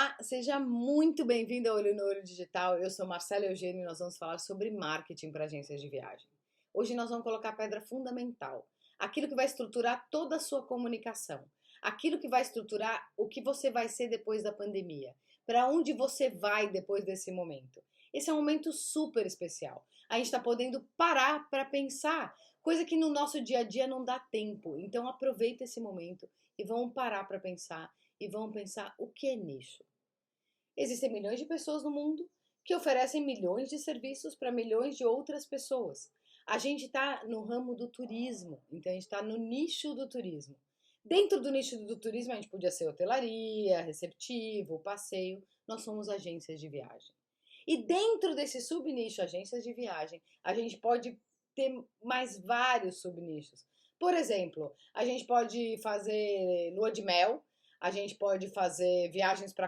Olá, seja muito bem-vindo ao Olho no Olho Digital. Eu sou Marcela Eugênio e nós vamos falar sobre marketing para agências de viagem. Hoje nós vamos colocar a pedra fundamental, aquilo que vai estruturar toda a sua comunicação, aquilo que vai estruturar o que você vai ser depois da pandemia, para onde você vai depois desse momento. Esse é um momento super especial. A gente está podendo parar para pensar, coisa que no nosso dia a dia não dá tempo. Então aproveita esse momento e vamos parar para pensar e vão pensar o que é nicho. Existem milhões de pessoas no mundo que oferecem milhões de serviços para milhões de outras pessoas. A gente está no ramo do turismo, então a gente está no nicho do turismo. Dentro do nicho do turismo, a gente podia ser hotelaria, receptivo, passeio, nós somos agências de viagem. E dentro desse subnicho, agências de viagem, a gente pode ter mais vários subnichos. Por exemplo, a gente pode fazer lua de mel, a gente pode fazer viagens para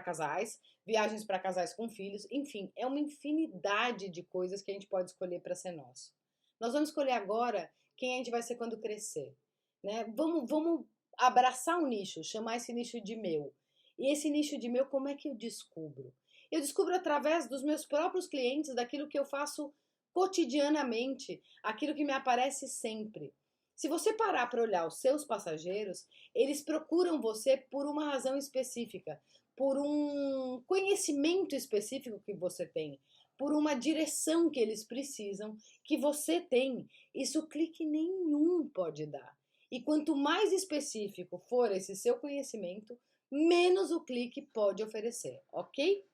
casais com filhos, enfim, é uma infinidade de coisas que a gente pode escolher para ser nosso. Nós vamos escolher agora quem a gente vai ser quando crescer, né? Vamos abraçar um nicho, chamar esse nicho de meu. E esse nicho de meu, como é que eu descubro? Eu descubro através dos meus próprios clientes, daquilo que eu faço cotidianamente, aquilo que me aparece sempre. Se você parar para olhar os seus passageiros, eles procuram você por uma razão específica, por um conhecimento específico que você tem, por uma direção que eles precisam, que você tem. Isso clique nenhum pode dar. E quanto mais específico for esse seu conhecimento, menos o clique pode oferecer, ok?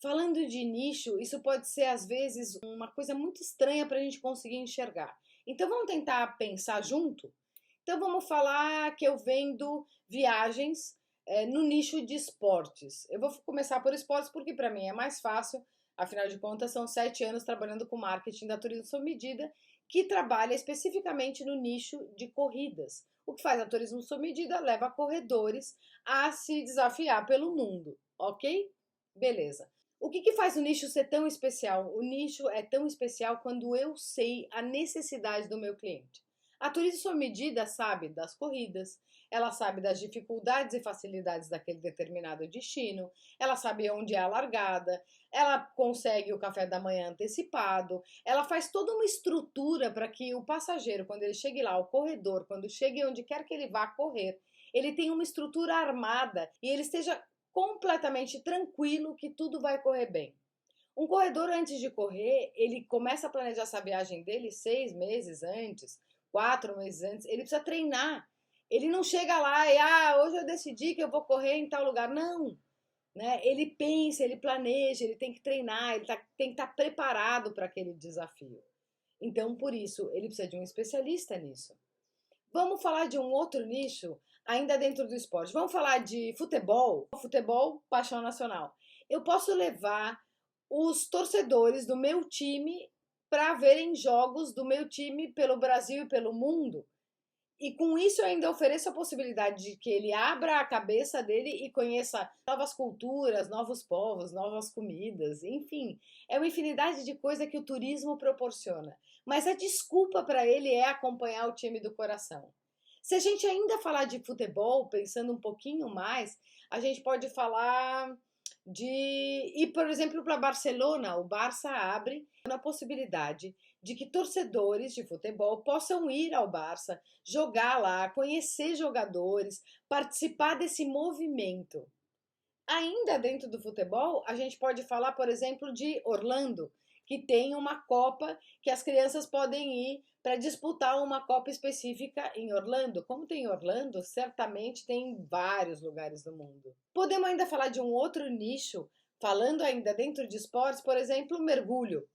Falando de nicho, isso pode ser às vezes uma coisa muito estranha para a gente conseguir enxergar. Então vamos tentar pensar junto? Então vamos falar que eu vendo viagens no nicho de esportes. Eu vou começar por esportes porque para mim é mais fácil, afinal de contas são 7 anos trabalhando com marketing da Turismo Sob Medida, que trabalha especificamente no nicho de corridas. O que faz a Turismo Sob Medida leva corredores a se desafiar pelo mundo, ok? Beleza. O que faz o nicho ser tão especial? O nicho é tão especial quando eu sei a necessidade do meu cliente. A Turismo Sob Medida sabe das corridas, ela sabe das dificuldades e facilidades daquele determinado destino, ela sabe onde é a largada, ela consegue o café da manhã antecipado, ela faz toda uma estrutura para que o passageiro, quando ele chegue lá, o corredor, quando chegue onde quer que ele vá correr, ele tenha uma estrutura armada e ele esteja completamente tranquilo que tudo vai correr bem. Um corredor, antes de correr, ele começa a planejar essa viagem dele 6 meses antes, 4 meses antes. Ele precisa treinar. Ele não chega lá e, hoje eu decidi que eu vou correr em tal lugar. Não. Né? Ele pensa, ele planeja, ele tem que treinar, tem que estar preparado para aquele desafio. Então, por isso, ele precisa de um especialista nisso. Vamos falar de um outro nicho, ainda dentro do esporte. Vamos falar de futebol. Futebol, paixão nacional. Eu posso levar os torcedores do meu time para verem jogos do meu time pelo Brasil e pelo mundo. E com isso eu ainda ofereço a possibilidade de que ele abra a cabeça dele e conheça novas culturas, novos povos, novas comidas, enfim. É uma infinidade de coisa que o turismo proporciona. Mas a desculpa para ele é acompanhar o time do coração. Se a gente ainda falar de futebol, pensando um pouquinho mais, a gente pode falar de ir, por exemplo, para Barcelona. O Barça abre a possibilidade de que torcedores de futebol possam ir ao Barça, jogar lá, conhecer jogadores, participar desse movimento. Ainda dentro do futebol, a gente pode falar, por exemplo, de Orlando, que tem uma Copa que as crianças podem ir para disputar uma Copa específica em Orlando. Como tem Orlando, certamente tem em vários lugares do mundo. Podemos ainda falar de um outro nicho, falando ainda dentro de esportes, por exemplo, o mergulho.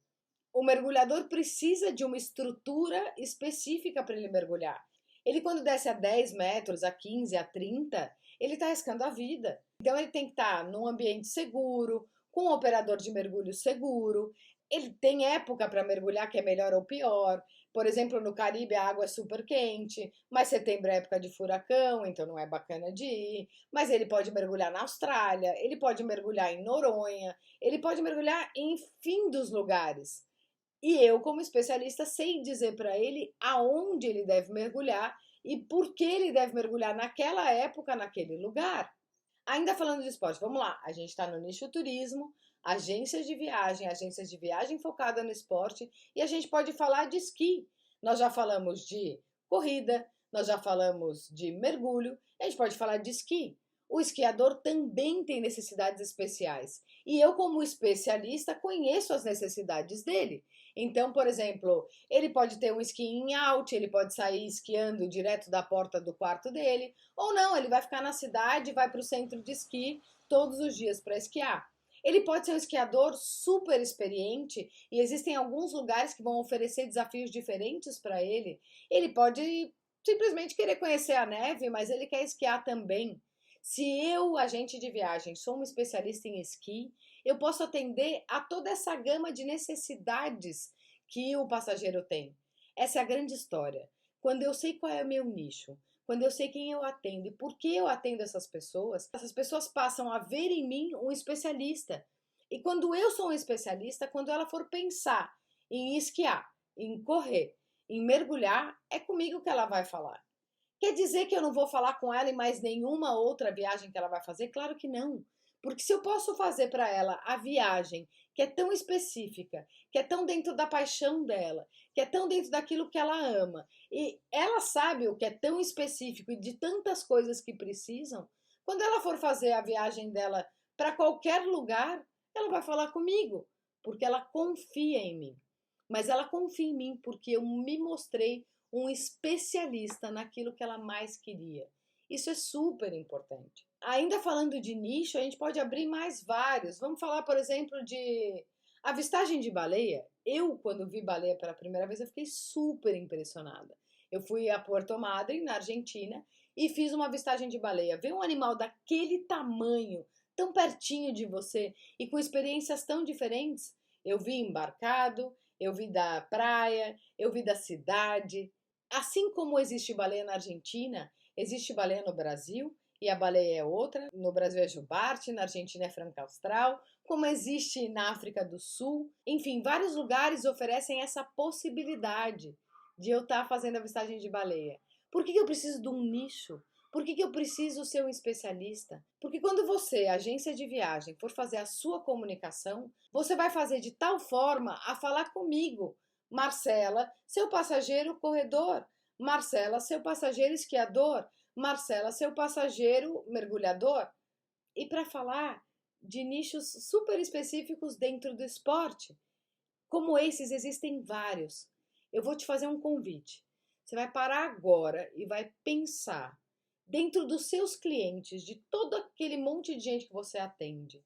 O mergulhador precisa de uma estrutura específica para ele mergulhar. Ele, quando desce a 10 metros, a 15, a 30, ele está arriscando a vida. Então, ele tem que estar num ambiente seguro, com um operador de mergulho seguro. Ele tem época para mergulhar que é melhor ou pior. Por exemplo, no Caribe a água é super quente, mas setembro é época de furacão, então não é bacana de ir. Mas ele pode mergulhar na Austrália, ele pode mergulhar em Noronha, ele pode mergulhar em fim dos lugares. E eu, como especialista, sei dizer para ele aonde ele deve mergulhar e por que ele deve mergulhar naquela época, naquele lugar. Ainda falando de esporte, vamos lá. A gente está no nicho turismo, agências de viagem focada no esporte, e a gente pode falar de esqui. Nós já falamos de corrida, nós já falamos de mergulho, a gente pode falar de esqui. O esquiador também tem necessidades especiais. E eu, como especialista, conheço as necessidades dele. Então, por exemplo, ele pode ter um esqui em out, ele pode sair esquiando direto da porta do quarto dele, ou não, ele vai ficar na cidade, vai para o centro de esqui todos os dias para esquiar. Ele pode ser um esquiador super experiente e existem alguns lugares que vão oferecer desafios diferentes para ele. Ele pode simplesmente querer conhecer a neve, mas ele quer esquiar também. Se eu, agente de viagem, sou um especialista em esqui, eu posso atender a toda essa gama de necessidades que o passageiro tem. Essa é a grande história. Quando eu sei qual é o meu nicho, quando eu sei quem eu atendo e por que eu atendo essas pessoas passam a ver em mim um especialista. E quando eu sou um especialista, quando ela for pensar em esquiar, em correr, em mergulhar, é comigo que ela vai falar. Quer dizer que eu não vou falar com ela em mais nenhuma outra viagem que ela vai fazer? Claro que não. Porque se eu posso fazer para ela a viagem que é tão específica, que é tão dentro da paixão dela, que é tão dentro daquilo que ela ama, e ela sabe o que é tão específico e de tantas coisas que precisam, quando ela for fazer a viagem dela para qualquer lugar, ela vai falar comigo, porque ela confia em mim. Mas ela confia em mim porque eu me mostrei um especialista naquilo que ela mais queria. Isso é super importante. Ainda falando de nicho, a gente pode abrir mais vários. Vamos falar, por exemplo, de avistagem de baleia. Eu, quando vi baleia pela primeira vez, eu fiquei super impressionada. Eu fui a Puerto Madryn, na Argentina, e fiz uma avistagem de baleia. Ver um animal daquele tamanho, tão pertinho de você e com experiências tão diferentes. Eu vi embarcado, eu vi da praia, eu vi da cidade. Assim como existe baleia na Argentina, existe baleia no Brasil, e a baleia é outra. No Brasil é jubarte, na Argentina é franca austral, como existe na África do Sul. Enfim, vários lugares oferecem essa possibilidade de eu estar fazendo avistagem de baleia. Por que eu preciso de um nicho? Por que eu preciso ser um especialista? Porque quando você, agência de viagem, for fazer a sua comunicação, você vai fazer de tal forma a falar comigo, Marcela, seu passageiro corredor. Marcela, seu passageiro esquiador. Marcela, seu passageiro mergulhador. E para falar de nichos super específicos dentro do esporte. Como esses, existem vários. Eu vou te fazer um convite. Você vai parar agora e vai pensar dentro dos seus clientes, de todo aquele monte de gente que você atende.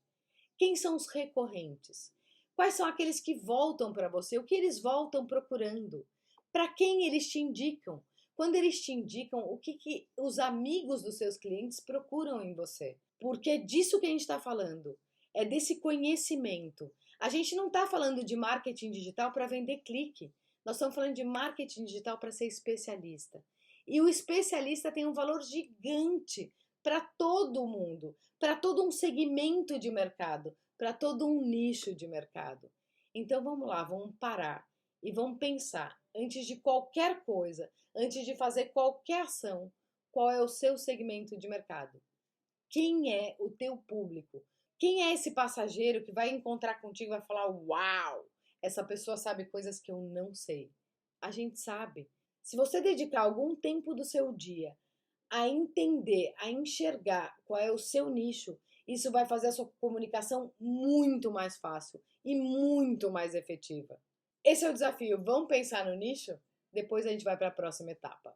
Quem são os recorrentes? Quais são aqueles que voltam para você? O que eles voltam procurando? Para quem eles te indicam? Quando eles te indicam, o que os amigos dos seus clientes procuram em você? Porque é disso que a gente está falando. É desse conhecimento. A gente não está falando de marketing digital para vender clique. Nós estamos falando de marketing digital para ser especialista. E o especialista tem um valor gigante para todo mundo, para todo um segmento de mercado, para todo um nicho de mercado. Então vamos lá, vamos parar e vamos pensar, antes de qualquer coisa, antes de fazer qualquer ação, qual é o seu segmento de mercado? Quem é o teu público? Quem é esse passageiro que vai encontrar contigo e vai falar: uau, essa pessoa sabe coisas que eu não sei? A gente sabe. Se você dedicar algum tempo do seu dia a entender, a enxergar qual é o seu nicho, isso vai fazer a sua comunicação muito mais fácil e muito mais efetiva. Esse é o desafio. Vamos pensar no nicho? Depois a gente vai para a próxima etapa.